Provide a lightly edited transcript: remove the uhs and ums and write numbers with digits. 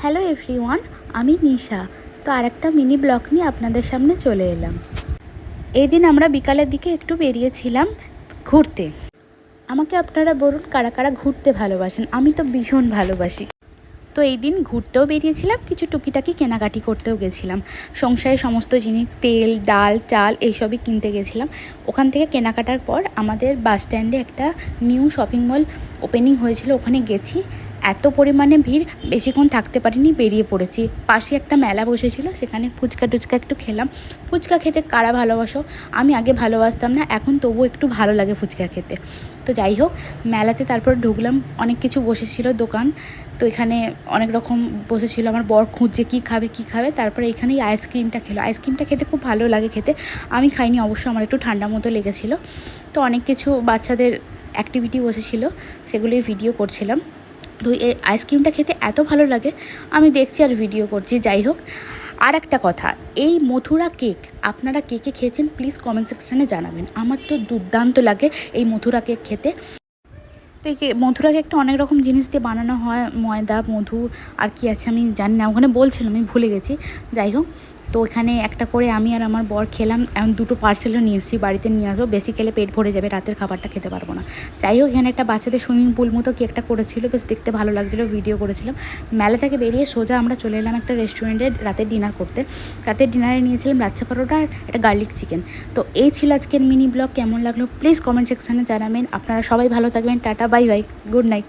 Hello everyone, আমি নিশা। তো আরেকটা মিনি ব্লগ নিয়ে আপনাদের সামনে চলে এলাম। এই দিন আমরা বিকালের দিকে একটু বেরিয়েছিলাম ঘুরতে। আমাকে আপনারা বলুন কারা কারা ঘুরতে ভালোবাসেন? আমি তো ভীষণ ভালোবাসি। তো এই দিন ঘুরতেও বেরিয়েছিলাম, কিছু টুকিটাকি কেনাকাটি করতেও গেছিলাম। সংসারের সমস্ত জিনিস, তেল, ডাল, চাল এইসবই কিনতে গেছিলাম। ওখান থেকে কেনাকাটার পর আমাদের বাস স্ট্যান্ডে একটা নিউ শপিং মল ওপেনিং হয়েছিল, ওখানে গেছি। এত পরিমাণে ভিড়, বেশিক্ষণ থাকতে পারিনি, বেরিয়ে পড়েছি। পাশে একটা মেলা বসেছিল, সেখানে ফুচকা টুচকা একটু খেলাম। ফুচকা খেতে কারা ভালোবাসো? আমি আগে ভালোবাসতাম না, এখন তবুও একটু ভালো লাগে ফুচকা খেতে। তো যাই হোক, মেলাতে তারপর ঢুকলাম, অনেক কিছু বসেছিল দোকান। তো এখানে অনেক রকম বসেছিল, আমার বর খুঁজছে কী খাবে। তারপরে এখানেই আইসক্রিমটা খেলো। আইসক্রিমটা খেতে খুব ভালো লাগে খেতে। আমি খাইনি অবশ্য, আমার একটু ঠান্ডা মতো লেগেছিলো। তো অনেক কিছু বাচ্চাদের অ্যাক্টিভিটি বসেছিল, সেগুলোই ভিডিও করছিলাম। তো এই আইসক্রিমটা খেতে এত ভালো লাগে, আমি দেখছি আর ভিডিও করছি। যাই হোক, আর একটা কথা, এই মথুরা কেক আপনারা কে কে খেয়েছেন প্লিজ কমেন্ট সেকশানে জানাবেন। আমার তো দুর্দান্ত লাগে এই মথুরা কেক খেতে। তো এই মথুরা কেকটা অনেক রকম জিনিস দিয়ে বানানো হয়, ময়দা, মধু আর কি আছে আমি জানি না, ওখানে বলছিলাম, আমি ভুলে গেছি। যাই হোক, তো ওখানে একটা করে আমি আর আমার বর খেলাম। এখন দুটো পার্সেলও নিয়ে এসেছি, বাড়িতে নিয়ে আসবো। বেশি খেলে পেট ভরে যাবে, রাতের খাবারটা খেতে পারবো না। যাই হোক, এখানে একটা বাচ্চাদের সুইমিং পুল মতো কেকটা করেছিল, বেশ দেখতে ভালো লাগছিলো, ভিডিও করেছিলাম। মেলা থেকে বেরিয়ে সোজা আমরা চলে এলাম একটা রেস্টুরেন্টে রাতের ডিনার করতে। রাতের ডিনারে নিয়েছিলাম লাচ্ছা পরোটা আর একটা গার্লিক চিকেন। তো এই ছিল আজকের মিনি ব্লগ। কেমন লাগলো প্লিজ কমেন্ট সেকশানে জানাবেন। আপনারা সবাই ভালো থাকবেন। Tata, bye bye, good night.